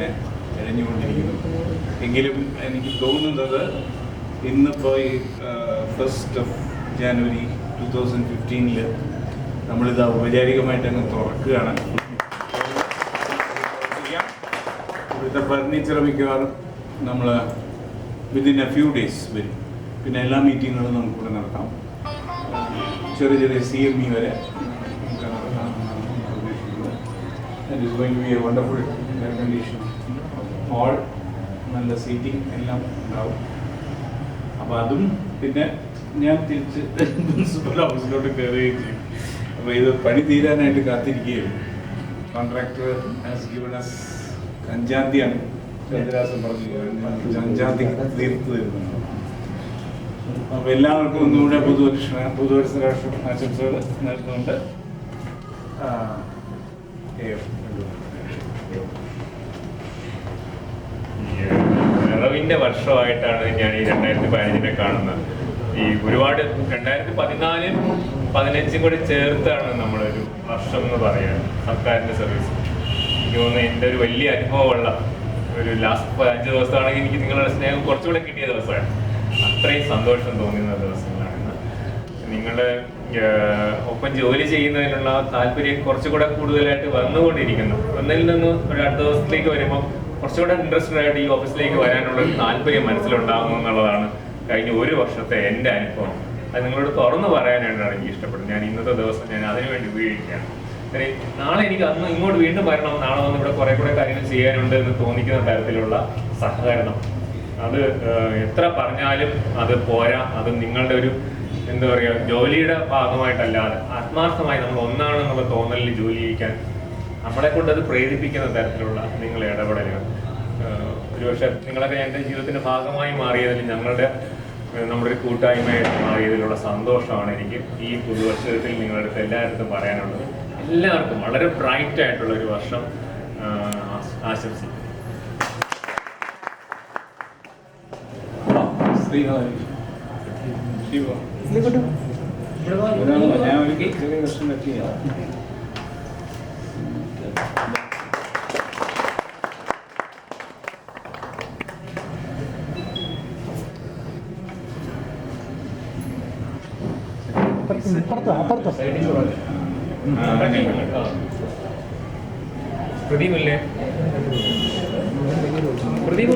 ഇങ്ങനെ ഇഴഞ്ഞുകൊണ്ടിരിക്കുന്നു. എങ്കിലും എനിക്ക് തോന്നുന്നത് ഇന്നിപ്പോൾ ഈ 1st of January 2015 നമ്മളിത് ഔപചാരികമായിട്ട് അങ്ങ് തുറക്കുകയാണ്. ഇവിടുത്തെ ഫർണിച്ചർ മിക്കവാറും നമ്മൾ വിതിൻ എ ഫ്യൂ ഡേയ്സ് വരും. പിന്നെ എല്ലാ മീറ്റിങ്ങുകളും നമുക്കിവിടെ നടത്താം. ചെറിയ ചെറിയ CME വരെ നമുക്ക് നടത്താമെന്നാണ് പ്രതീക്ഷിക്കുന്നത്. It is going to be a wonderful air condition hall, നല്ല സീറ്റിംഗ് എല്ലാം ഉണ്ടാവും. അപ്പോൾ അതും പിന്നെ ഞാൻ തിരിച്ച് പ്രിൻസിപ്പൽ ഓഫീസിലോട്ട് കയറുകയും ചെയ്യും. അപ്പോൾ ഇത് പണി തീരാനായിട്ട് കാത്തിരിക്കുകയും കോൺട്രാക്ടർ ഹാസ് ഗിവൺ അസ് 5-ാം തീയതിയാണ് ചന്ദ്രാസൻ പറഞ്ഞു 5-ാം തീയതി തീർത്ത് തരുന്നുണ്ട്. അപ്പോൾ എല്ലാവർക്കും ഒന്നുകൂടെ പുതുവത്സരാശ ആശംസകൾ നേർന്നുകൊണ്ട് നിറവിൻ്റെ വർഷമായിട്ടാണ് ഞാൻ ഈ 2015 കാണുന്നത്. ഈ ഒരുപാട് 2014, 2015 കൂടി ചേർത്താണ് നമ്മളൊരു വർഷം എന്ന് പറയാൻ സർക്കാരിൻ്റെ സർവീസ്. എനിക്ക് തോന്നുന്നു എൻ്റെ ഒരു വലിയ അനുഭവമുള്ള ഒരു ലാസ്റ്റ് 5 ദിവസമാണെങ്കിൽ എനിക്ക് നിങ്ങളുടെ സ്നേഹം കുറച്ചുകൂടെ കിട്ടിയ ദിവസമാണ്. അത്രയും സന്തോഷം തോന്നുന്ന ദിവസങ്ങളാണ്. നിങ്ങളുടെ ഒപ്പം ജോലി ചെയ്യുന്നതിനുള്ള താല്പര്യം കുറച്ചുകൂടെ കൂടുതലായിട്ട് വന്നുകൊണ്ടിരിക്കുന്നു. ഒന്നിൽ നിന്ന് ഒരു അടുത്ത ദിവസത്തിലേക്ക് വരുമ്പോൾ കുറച്ചുകൂടെ ഇൻട്രസ്റ്റഡ് ആയിട്ട് ഈ ഓഫീസിലേക്ക് വരാനുള്ള ഒരു താല്പര്യം മനസ്സിലുണ്ടാകുന്നു എന്നുള്ളതാണ് കഴിഞ്ഞ ഒരു വർഷത്തെ എൻ്റെ അനുഭവം. അത് നിങ്ങളോട് തുറന്നു പറയാനായിട്ടാണ് എനിക്ക് ഇഷ്ടപ്പെടുന്നത്. ഞാൻ ഇന്നത്തെ ദിവസം ഞാൻ അതിനുവേണ്ടി ഉപയോഗിക്കുകയാണ്. നാളെ എനിക്ക് അന്ന് ഇങ്ങോട്ട് വീണ്ടും വരണം, നാളെ വന്ന് ഇവിടെ കുറേ കൂടെ കാര്യങ്ങൾ ചെയ്യാനുണ്ട് എന്ന് തോന്നിക്കുന്ന തരത്തിലുള്ള സഹകരണം, അത് എത്ര പറഞ്ഞാലും അത് പോരാ. അത് നിങ്ങളുടെ ഒരു എന്താ പറയുക, ജോലിയുടെ ഭാഗമായിട്ടല്ലാതെ ആത്മാർത്ഥമായി നമ്മൾ ഒന്നാണെന്നുള്ള തോന്നലിൽ ജോലി ചെയ്യിക്കാൻ നമ്മളെ കൊണ്ട് അത് പ്രേരിപ്പിക്കുന്ന തരത്തിലുള്ള നിങ്ങളെ ഇടപെടലുകൾ. ഒരുപക്ഷെ നിങ്ങളൊക്കെ എൻ്റെ ജീവിതത്തിൻ്റെ ഭാഗമായി മാറിയതിൽ നമ്മുടെ ഒരു കൂട്ടായ്മയായിട്ട് മാറിയതിലുള്ള സന്തോഷമാണ് എനിക്ക് ഈ പുതുവർഷത്തിൽ നിങ്ങളുടെ അടുത്ത് എല്ലായിടത്തും പറയാനുള്ളത്. എല്ലാവർക്കും വളരെ ബ്രൈറ്റ് ആയിട്ടുള്ള ഒരു വർഷം ആശംസിക്കുന്നു. ഞാൻ ഒരിക്കൽ ചെറിയ വർഷം പറ്റിയാണ്. പ്രദീപല്ലേ? പ്രദീപ്